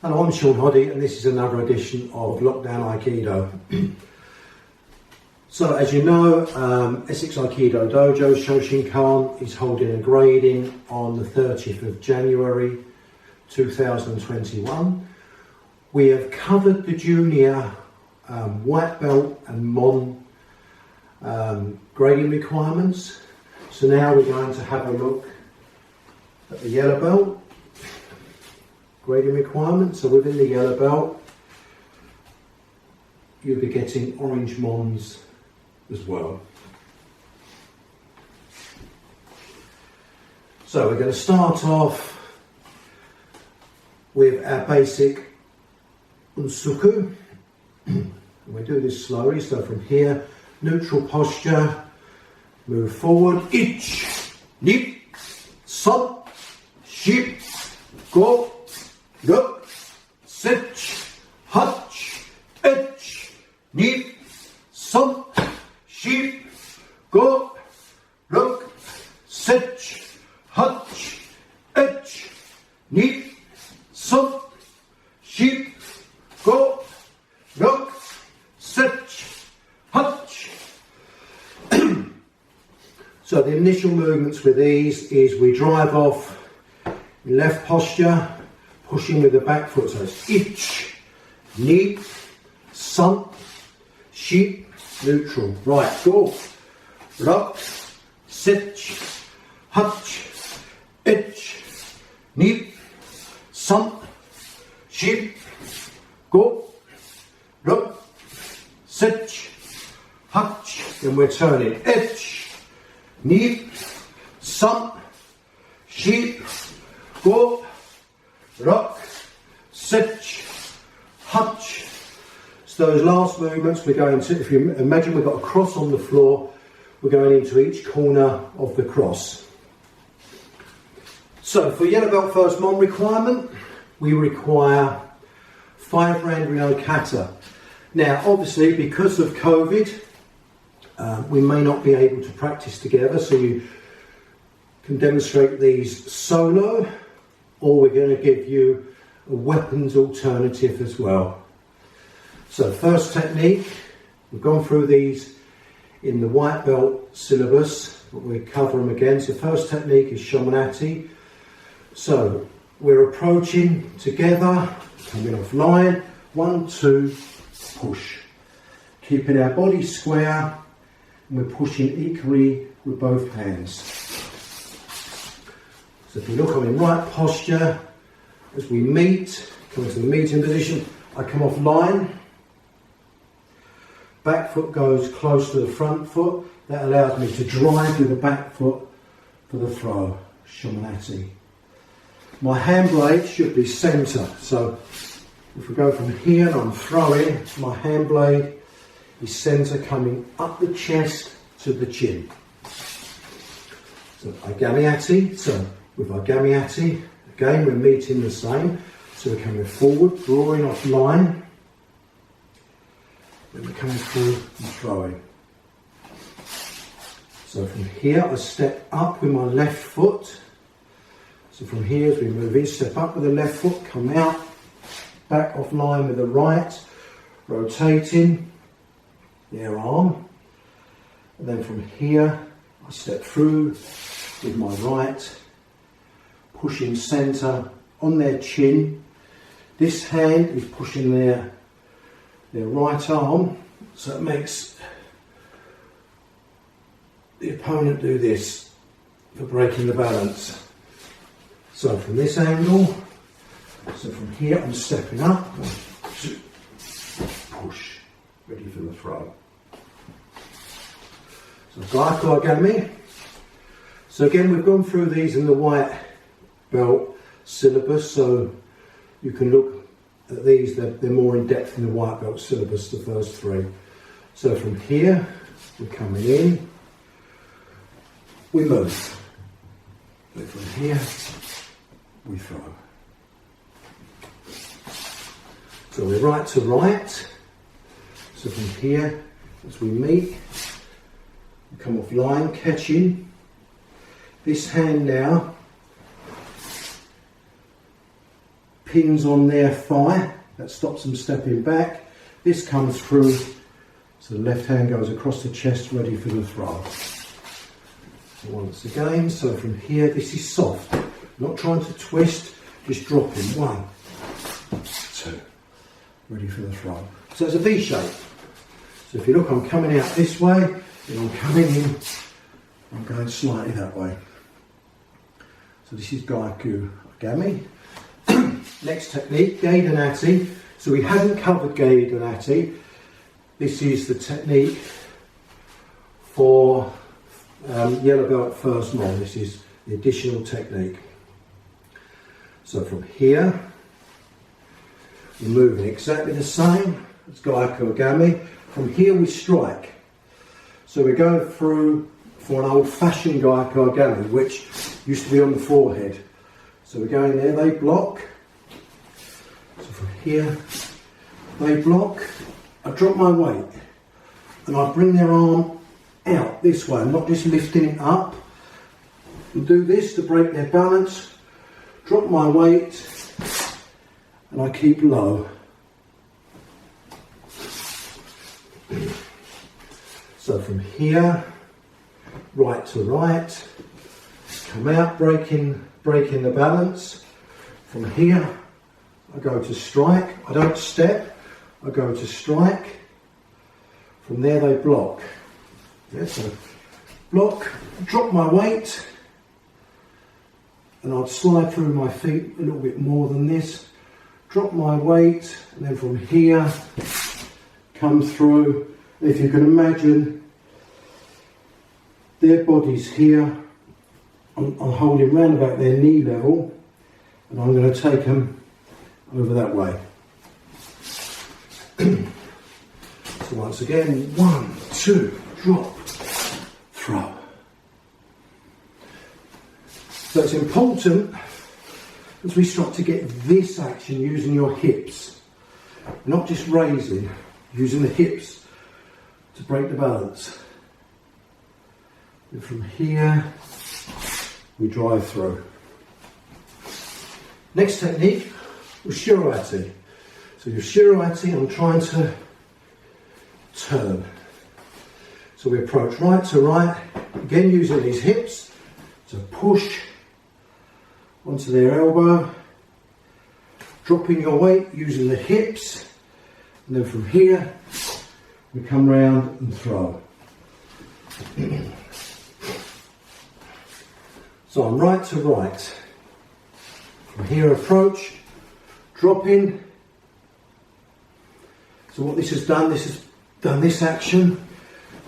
Hello, I'm Sean Hoddy and this is another edition of Lockdown Aikido. So as you know, Essex Aikido Dojo Shoshinkan is holding a grading on the 30th of January 2021. We have covered the junior white belt and Mons grading requirements. So now we're going to have a look at the yellow belt grading requirements. So within the yellow belt, you'll be getting orange Mons as well. So we're going to start off with our basic unsuku. We do this slowly, so from here, neutral posture, move forward, ich, nip, sop, ship, go, look, sit, hutch, ich, nip, sop, ship, go, look, sit, hutch, ich, nip, sop, ship, go, look, sit, hutch. So the initial movements with these is we drive off left posture, pushing with the back foot. So it's ich, ni, sump, sheep, neutral. Right, go. Rock, sit, hutch, ich, ni, sump, sheep, go. Look, sit, hutch. Then we're turning. Ich, ni, sump, sheep, go, rock, sit, hutch. So those last movements we're going to, if you imagine we've got a cross on the floor, we're going into each corner of the cross. So for yellow belt first Mons requirement, we require 5 round Ryo kata. Now obviously because of COVID, we may not be able to practice together, so you can demonstrate these solo, or we're going to give you a weapons alternative as well. So first technique, we've gone through these in the white belt syllabus, but we'll cover them again. So first technique is shomanati. So we're approaching together, coming off line, 1, 2, push. Keeping our body square, and we're pushing equally with both hands. So if you look, I'm in right posture. As we meet, come to the meeting position, I come off line. Back foot goes close to the front foot. That allows me to drive with the back foot for the throw, shomanati. My hand blade should be centre. So if we go from here and I'm throwing, my hand blade is centre, coming up the chest to the chin. So agamiati. So with agamiati, again we're meeting the same. So we're coming forward, drawing off line. Then we're coming through and throwing. So from here I step up with my left foot. So from here as we move in, step up with the left foot, come out, back off line with the right, rotating their arm. And then from here I step through with my right, pushing centre on their chin. This hand is pushing their right arm, so it makes the opponent do this for breaking the balance. So from this angle, so from here I'm stepping up, 1, 2, push, ready for the throw. So Gaiko Agami. So again, we've gone through these in the white belt syllabus, so you can look at these, they're more in depth in the white belt syllabus, the first 3. So from here, we're coming in, we move. But from here, we throw. So we're right to right. So from here, as we meet, we come off line, catching. This hand now pins on their thigh. That stops them stepping back. This comes through, so the left hand goes across the chest, ready for the throw. So once again, so from here, this is soft. Not trying to twist, just dropping. 1, 2, ready for the throw. So it's a V shape. So if you look, I'm coming out this way, and I'm coming in, I'm going slightly that way. So this is Gaiku Agami. Next technique, Gaidanati. So we haven't covered Gaidanati. This is the technique for yellow belt first Mon. This is the additional technique. So from here, we're moving exactly the same as Gaiku Agami. From here we strike. So we're going through for an old-fashioned Gaiku Agami, which used to be on the forehead. So we're going there, they block. So from here, they block. I drop my weight and I bring their arm out this way. I'm not just lifting it up. I'll do this to break their balance. Drop my weight and I keep low. So from here, right to right, come out, breaking the balance. From here, I go to strike. I don't step, I go to strike. From there they block. Yeah, so block, drop my weight, and I'd slide through my feet a little bit more than this. Drop my weight, and then from here, come through. And if you can imagine, their body's here. I'm holding round about their knee level, and I'm going to take them over that way. So once again, 1, 2, drop, throw. So it's important as we start to get this action using your hips, not just raising, using the hips to break the balance. And from here, we drive through. Next technique was Shiroati. So your Shiroati, I'm trying to turn. So we approach right to right, again using these hips to push onto their elbow, dropping your weight using the hips, and then from here we come round and throw. So I'm right to right. From here approach, dropping. So what this has done this action.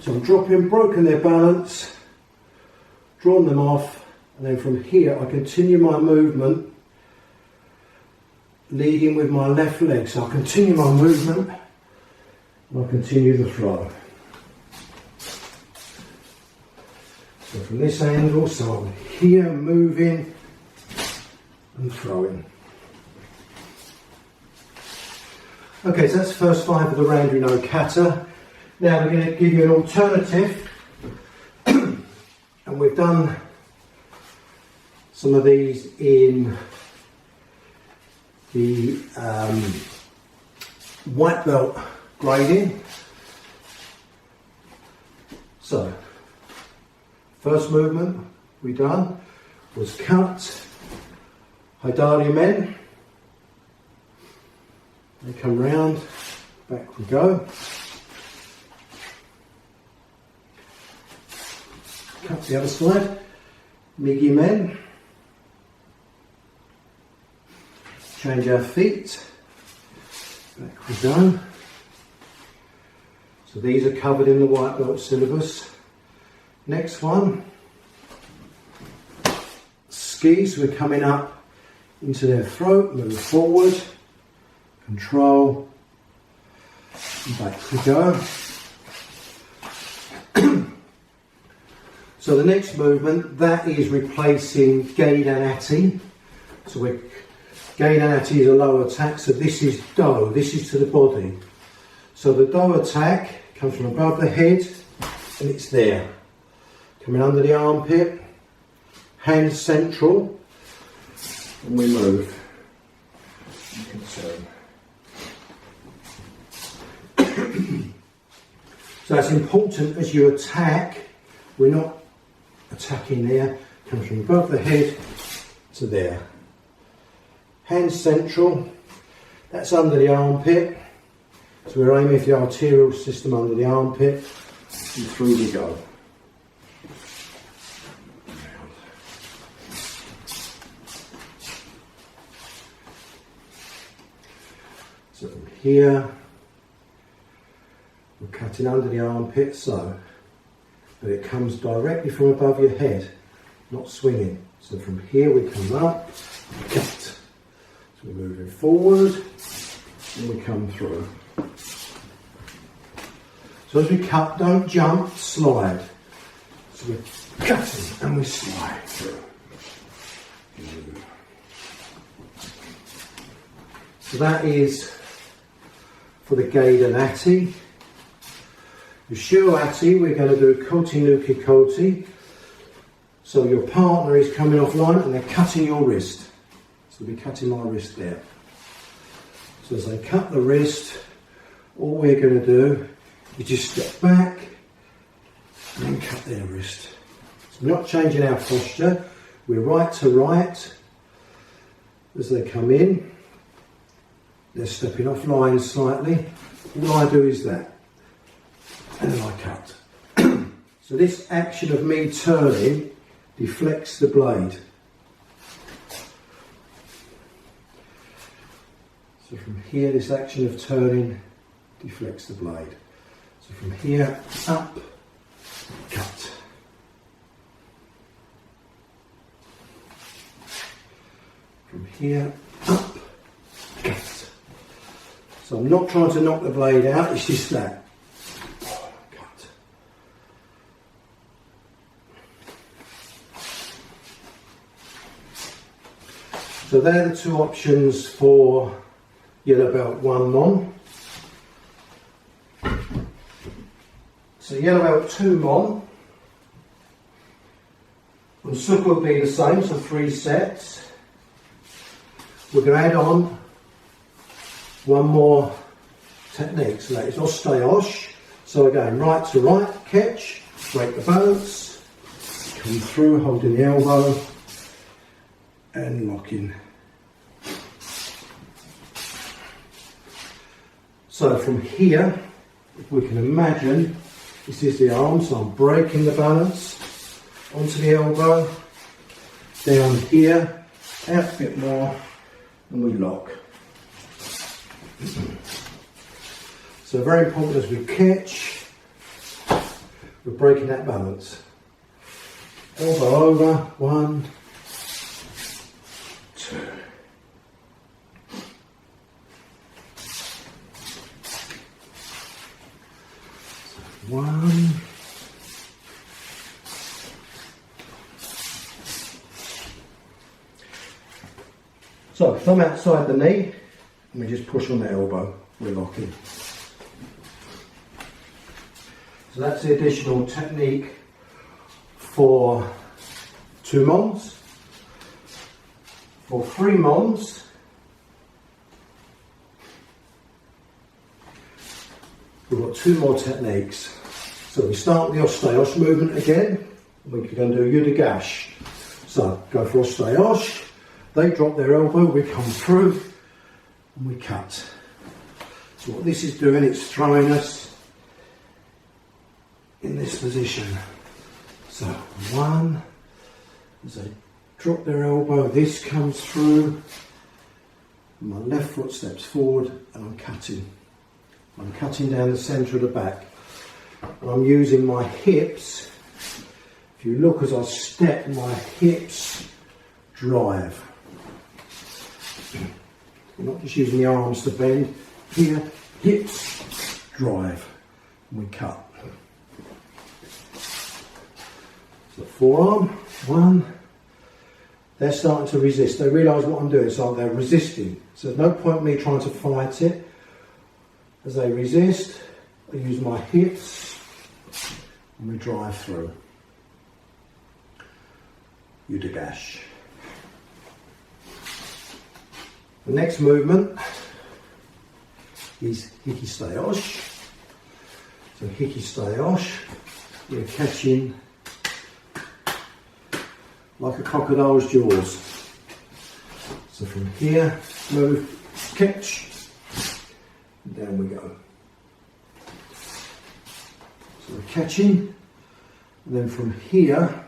So I'm dropping, broken their balance, drawn them off, and then from here I continue my movement, leading with my left leg. So I continue my movement, and I continue the throw. So from this angle, so I'm here moving and throwing. Okay, so that's the first 5 of the round, you know, kata. Now we're going to give you an alternative, and we've done some of these in the white belt grading. So, first movement we done was cut, Haidari men. They come round, back we go. Cut the other side, Migi men. Change our feet, back we go. So these are covered in the white belt syllabus. Next one, skis, we're coming up into their throat, move forward, control, and back we go. So the next movement, that is replacing Gaidanati. So Gaidanati is a low attack, so this is Do, this is to the body. So the Do attack comes from above the head, and it's there. Coming under the armpit, hands central, and we move. You can turn. So it's important as you attack, we're not attacking there, comes from above the head to there. Hands central, that's under the armpit. So we're aiming for the arterial system under the armpit, and through we go. So from here, we're cutting under the armpit so that it comes directly from above your head, not swinging. So from here we come up, cut. So we're moving forward and we come through. So as we cut, don't jump, slide. So we're cutting and we slide through. So that is for the Gaida Nati. The Shiroati, we're going to do Koti Nuki Koti. So your partner is coming offline and they're cutting your wrist. So they'll be cutting my wrist there. So as they cut the wrist, all we're going to do is just step back and then cut their wrist. So we're not changing our posture. We're right to right. As they come in, they're stepping offline slightly. All I do is that. And then I cut. So this action of me turning deflects the blade. So from here, this action of turning deflects the blade. So from here, up, cut. From here, up, cut. So I'm not trying to knock the blade out, it's just that. Cut. So they're the two options for yellow belt 1 Mon. So yellow belt 2 Mon. And Sukha will be the same, so 3 sets. We're going to add on one more technique, so that is Osteosh. So again, right to right, catch, break the balance, come through, holding the elbow, and locking. So from here, if we can imagine, this is the arm, so I'm breaking the balance onto the elbow, down here, out a bit more, and we lock. So very important as we catch, we're breaking that balance. Elbow over, 1, 2. 1. So thumb outside the knee, and we just push on the elbow, we're locking. So that's the additional technique for 2 Mons. For 3 Mons, we've got 2 more techniques. So we start with the Osteosh movement again. We can do Yudagash. So go for Osteosh. They drop their elbow, we come through, and we cut. So what this is doing, it's throwing us in this position. So 1, as they drop their elbow, this comes through, my left foot steps forward, and I'm cutting. I'm cutting down the centre of the back. And I'm using my hips. If you look as I step, my hips drive. I'm not just using the arms to bend. Here, hips drive. And we cut. So forearm, 1. They're starting to resist. They realise what I'm doing, so they're resisting. So there's no point in me trying to fight it. As they resist, I use my hips and we drive through. Yudagash. The next movement is hiki-stay-osh. So hiki-stay-osh, we're catching like a crocodile's jaws. So from here, move, catch, and down we go. So we're catching, and then from here,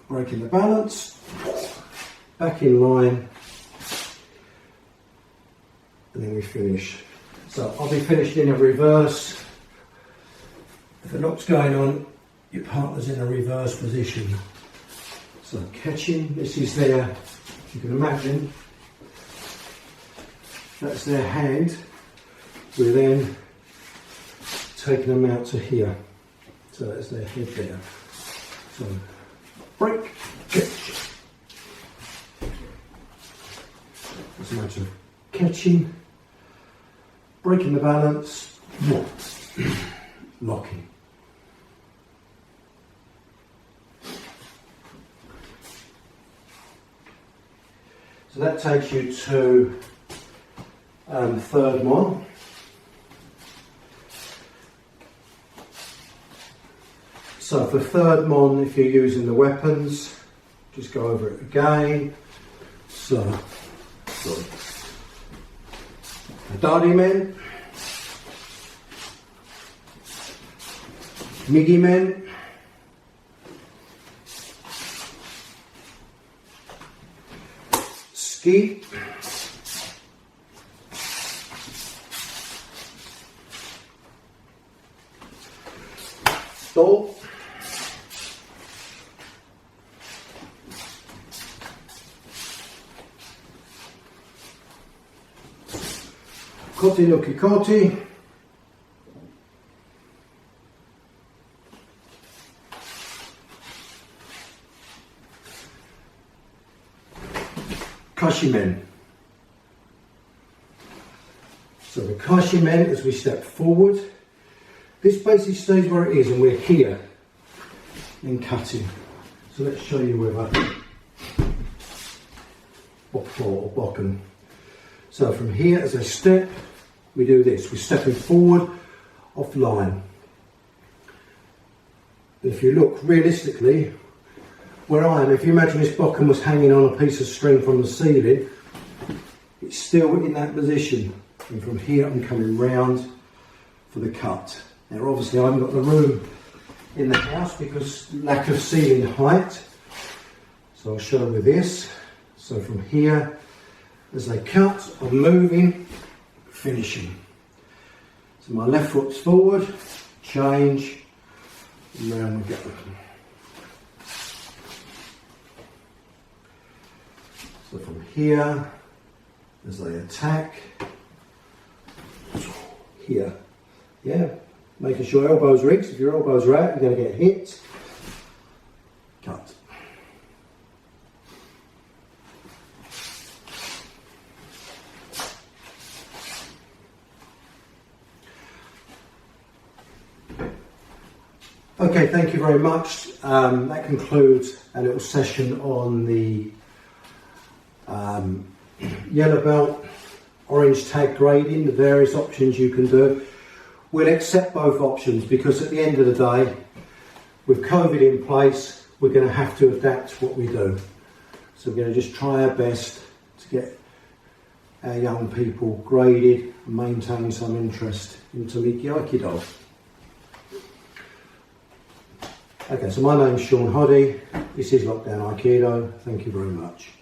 breaking the balance, back in line, and then we finish. So I'll be finished in a reverse. If a lock's going on, your partner's in a reverse position. So catching, this is their, if you can imagine, that's their hand. We're then taking them out to here. So that's their head there. So break, catch. It's a matter of catching, breaking the balance, locking. So that takes you to third mon. So for third mon, if you're using the weapons, just go over it again. So, Hadari men, Migi men, Ski, Do, Koti no Kikoti, Kashimen. So the Kashimen, as we step forward, this basically stays where it is and we're here in cutting. So let's show you with a Bokpo or Bokken. So from here as I step, we do this. We're stepping forward off line. If you look realistically, where I am, if you imagine this Bokken was hanging on a piece of string from the ceiling, it's still in that position. And from here I'm coming round for the cut. Now obviously I haven't got the room in the house because lack of ceiling height. So I'll show with this. So from here, as I cut, I'm moving, finishing. So my left foot's forward, change, and round we go. So from here, as I attack, here, yeah, making sure elbows are in, 'cause if your elbows are out, you're going to get hit. Cut. Okay, thank you very much. That concludes a little session on the yellow belt, orange tag grading, the various options you can do. We'll accept both options because at the end of the day, with COVID in place, we're going to have to adapt what we do. So we're going to just try our best to get our young people graded and maintain some interest in Tomiki Aikido. Okay, so my name's Sean Hoddy. This is Lockdown Aikido. Thank you very much.